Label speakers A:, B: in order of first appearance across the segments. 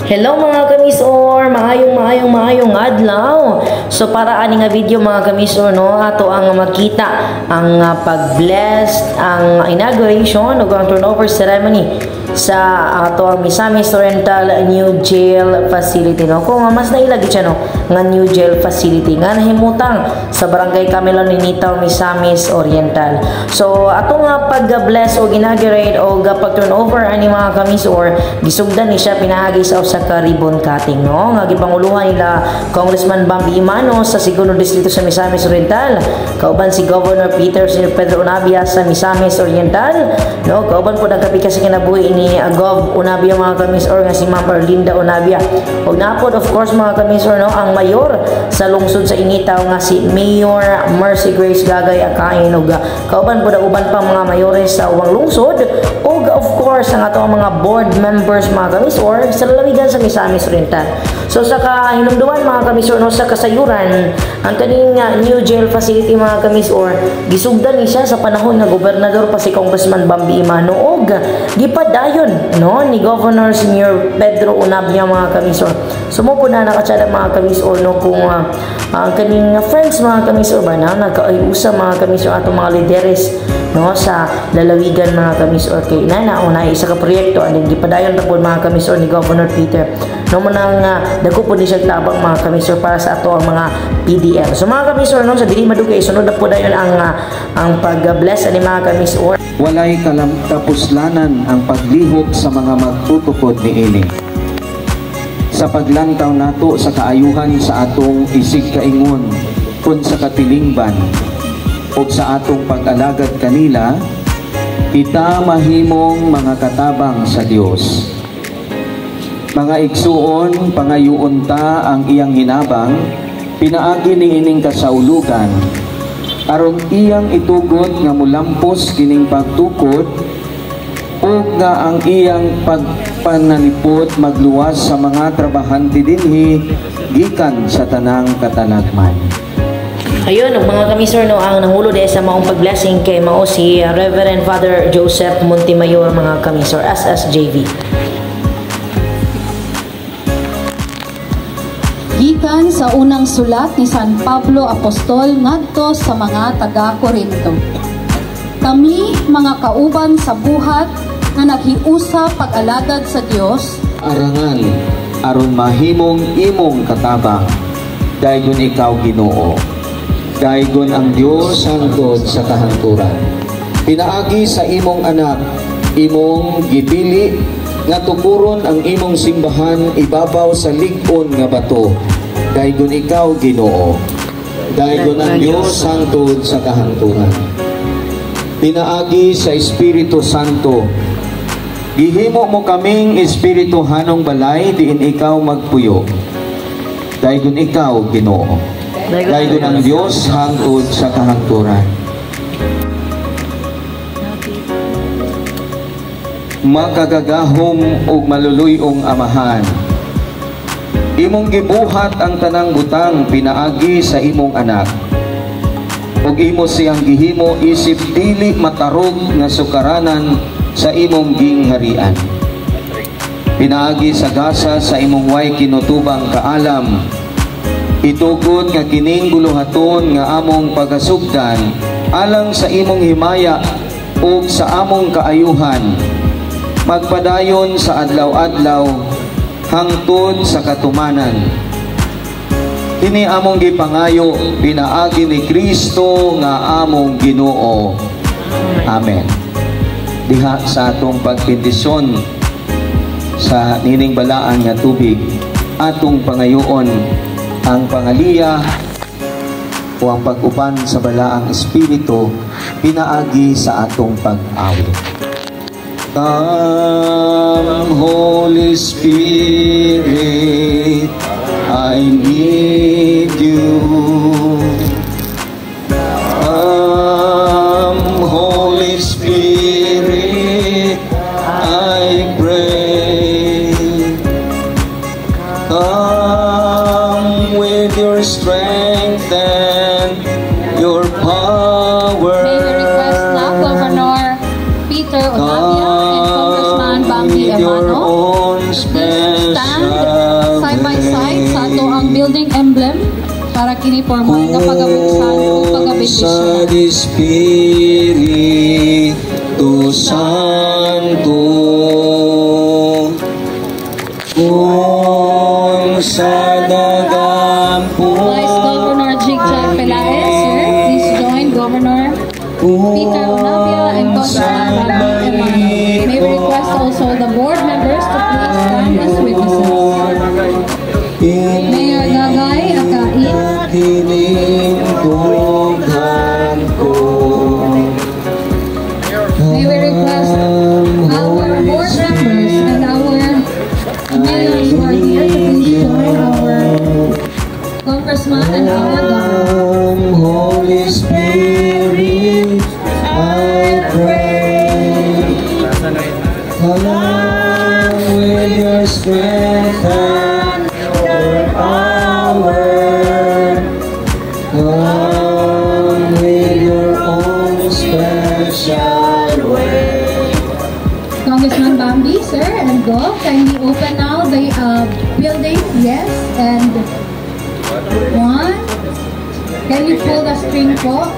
A: Hello mga kamisor, maayong adlaw. So para ani nga video mga kamisor no, ato ang makita ang pag-bless, ang inauguration ug ang turnover ceremony sa ato ang Misamis Oriental New Jail Facility no. Kung mas nailagi siya no, nga New Jail Facility nga nahimutang sa Barangay Camelo Ninitaw, Misamis Oriental. So ato nga pag-bless o inaugurate o pag-turnover ani mga kamisor, gisugdan ni siya pinaagi sa ka ribbon cutting no nga gipanguluhan nila Congressman Bambi Imano sa Segundo Distrito sa Misamis Oriental, kauban si Governor Pedro Onabia sa Misamis Oriental no, kauban po nagkapika sa kinabuhi ni Gov Onabia mga kamisor nga si Ma'am Erlinda Onabia, ug napod of course mga kamisor no ang mayor sa lungsod sa Initaw nga si Mayor Mercy Grace Gagay Akain, ug kauban po uban pang mga mayores sa uwang lungsod, ug of course ang ato mga board members mga kamisor sa lalawigan sa Misamis Oriental. So sa kahinumduman mga kamisor no, sa kasayuran ang kaning New Jail Facility mga kamisor, gisugdan ni siya sa panahon nga gobernador pa si Congressman Bambi Imano og gipadayon no ni Governor Senior Pedro Onabia mga kamisor. Sumo po na nakatsada mga kamisor no kung ang kaning friends mga kamisor ba na nagkaayusa mga kamisor atong mga lideres no sa lalawigan mga kamisor kay una isa ka proyekto and gipadayon ta pod mga kamisor ni Governor Peter no manang dagko po ni siya tabang mga kamisor para sa ato ang mga PDL. So mga kamisor no, sa dili madugay sunod na po dayon ang pag-bless ani mga kamisor.
B: Walay kapuslanan ang paglihok sa mga magtutukod niini. Sa paglantaw nato sa kaayuhan sa atong isig kaingon kun sa katilingban o sa atong pag-alagad kanila, kita mahimong mga katabang sa Dios. Mga igsuon, pangayuon ta ang iyang hinabang, pinaagi ni ining kasaulugan, aron iyang itugot nga mulampos kining pagtukod, o nga ang iyang pagpanalipot magluwas sa mga trabahante dinhi gikan sa tanang katanagman.
A: Ayun, mga kamisor no, ang nangulo dahil sa maong pag-blessing kay mao si Reverend Father Joseph Montemayor mga kamisor, SSJV.
C: Gikan sa unang sulat ni San Pablo Apostol ngadto sa mga taga-Korinto. Kami mga kauban sa buhat nga naghiusa pag-alagad sa Dios,
B: arangan aron mahimong imong katabang, daygon ikaw Ginoo. Daygon ang Dios hangtod sa kahangturan. Pinaagi sa imong anak, imong gipili nga tukuron ang imong simbahan ibabaw sa lig-on nga bato. Daygon ikaw Ginoo. Daygon ang Dios hangtod sa kahangturan. Pinaagi sa Espiritu Santo, gihimo mo kaming espirituhanong balay diin ikaw magpuyo. Daygon ikaw Ginoo. Daygon ang Dios hangtod sa kahangturan. Makagagahom ug maluluyong Amahan, imong gibuhat ang tanang butang pinaagi sa imong anak, ug imo siyang gihimo isip dili matarog nga sukaranan sa imong gingharian. Pinaagi sa gasa sa imong way kinutubang kaalam, itugod nga kining buluhaton nga among pagasugdan alang sa imong himaya ug sa among kaayuhan, magpadayon sa adlaw-adlaw hangtod sa katumanan. Kini among gipangayo pinaagi ni Kristo nga among Ginoo. Amen. Diha sa atong pagpindisyon sa nining balaan nga tubig, atong pangayoon ang pangaliya o ang pag-uban sa balaang espiritu pinaagi sa atong pag-awit. Come, Holy Spirit, I need you. Come, Holy Spirit, I pray. Come with your strength and your power.
C: May we request na Governor Peter Onabia and Congressman Bambi Imano. Please stand. stand side by side sa ato ang building emblem para kini formal nga pagabuksan o pagabendisyon.
B: Espiritu Santo, kung sa dagampo
C: Vice Governor Jigjack Pelaez, sir, please join Governor Peter Onavia and Congressman Bobby Emano. May we request also the board members to please stand as witnesses. Mayor Gagay Akain,
B: tinintughan ko.
C: may we request our board members and our mayors who are here to please join our congressman and our governor.
B: Holy Spirit, I pray, come with your strength and your power, come with your own special way.
C: Congressman Bambi, sir, and Gov, kindly open now the building. Yes, and one. Can you pull the string po?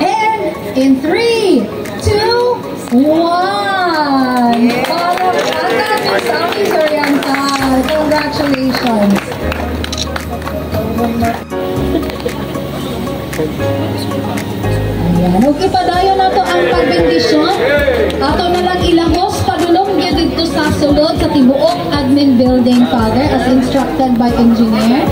C: And in 3, 2, 1. Palakpakan Miss Ami Oriental. Congratulations. Ayan. Okay pa dayo na to ang pagbendisyon. Ato na lang ilahos padulong niya dito sa sulod sa tibuok admin building, Father, as instructed by engineer.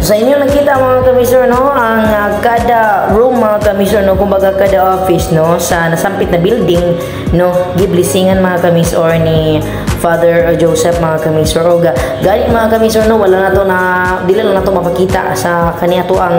A: Sa inyo nakita mga kamisor, no, ang kada room mga kamisor, no, kumbaga kada office, no, sa nasampit na building, no, giblisingan mga kamisor ni Father Joseph mga kamisor. O gani mga kamisor, no, wala na to na, dila lang na to mapakita sa kaniya to ang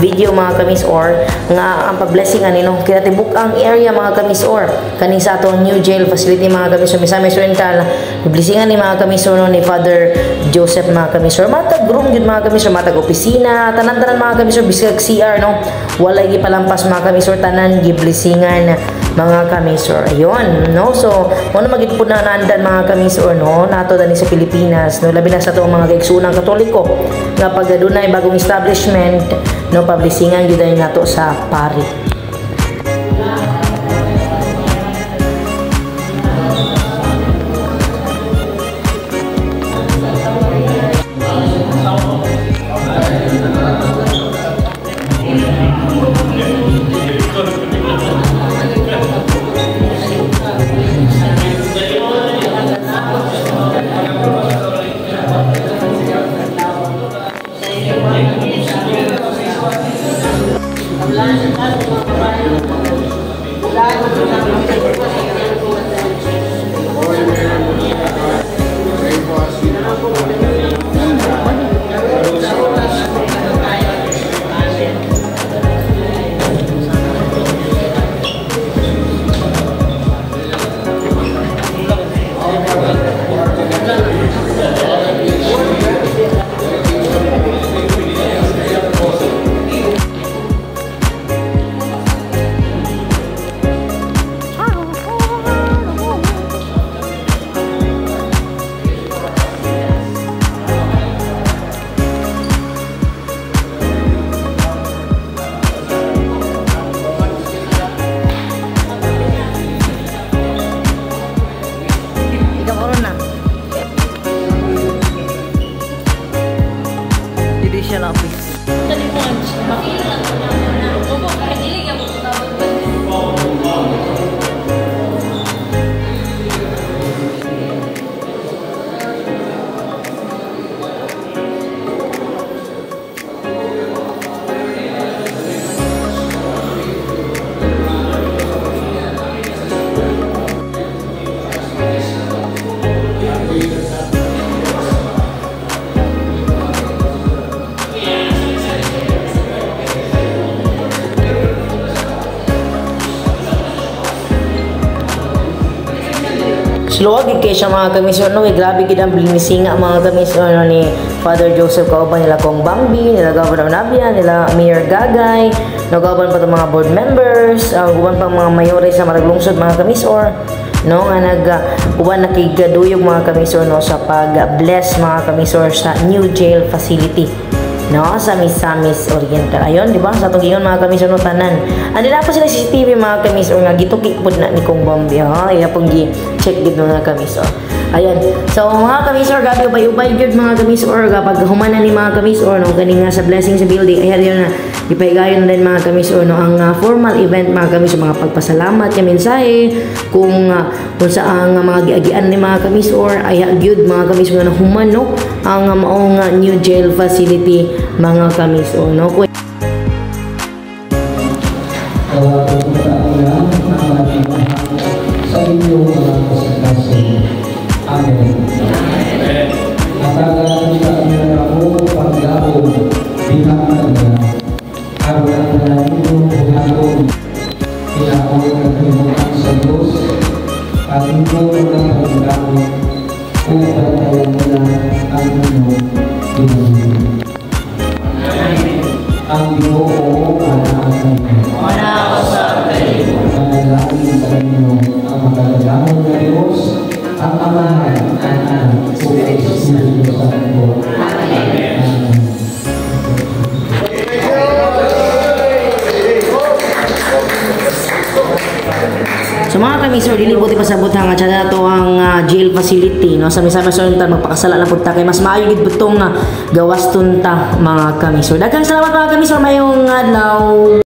A: video mga kamisor nga ang pag-blessing ani, no, kaya tibuk ang area mga kamisor kani sa atong new jail facility mga kamisor. Misamis Oriental, giblisingan ni mga kamisor, no, ni Father Joseph mga kamisor. Matag room yun mga kamisor, matag opisina, tanan-tanan mga kamisor, bisag CR, no, walay gipalampas mga kamisor, tanan giblisingan mga kamisor. Ayun, no, so ano magid po na naandan mga kamisor, no, nato dani sa Pilipinas, no, labi na sa itong mga kaigsunang Katoliko nga pag adunay bagong establishment, no, pablisingan gyud nato sa pari. Judicial Office. Slow gid kay siya mga kamisor no, grabe gid ang blinisinga mga kamisor no, ni Father Joseph kauban nila Kong Bambi, nila Governor Nabia, nila Mayor Gagay, nagaban pa mga board members, uban pa mga mayores sa Maraglungsod mga kamisor no, nga uban nakigaduyog mga kamisor no sa pag-bless mga kamisor sa new jail facility no sa Misamis Oriental. Ayon, di ba? Sa atong ingon mga kamisor no tanan. Andi na pa sila CCTV mga kamisor nga gituki pud na ni Kong Bambi ha. Iya pong gi-check gid mga kamisor. Ayan. So mga kamisor, gabi ubay-ubay gyud mga kamisor kapag human ni mga kamisor no kani nga sa blessing sa building ay na ipahigayon na din mga kamisor no ang formal event mga kamisor, mga pagpasalamat kay mensahe kung saan mga giagian ni mga kamisor ay gyud mga kamisor nga human no ang maong new jail facility mga kamisor no.
B: Sa inyo mga kasalanan. Amen. Matagal sa inyo ako paglaon binakan niya. Araw na ninyo buhaton. Kinaon ang himukan sa Diyos. At inyo ang paglaon upang tayo na ang inyo dinamit. Ang Ginoo anaasay ko. Manalangin sa inyo ang magagamang na Diyos, ang Amahan, ang Anak, o Espiritu Santo. Amen.
A: So mga kamisor, dili po pasabot nga tiyan na to ang jail facility no. Sa Misamis Oriental magpakasala na pud ta kay mas maayo gid butong gawas tunta mga kamisor. Daghang salamat mga kamisor, mayong adlaw.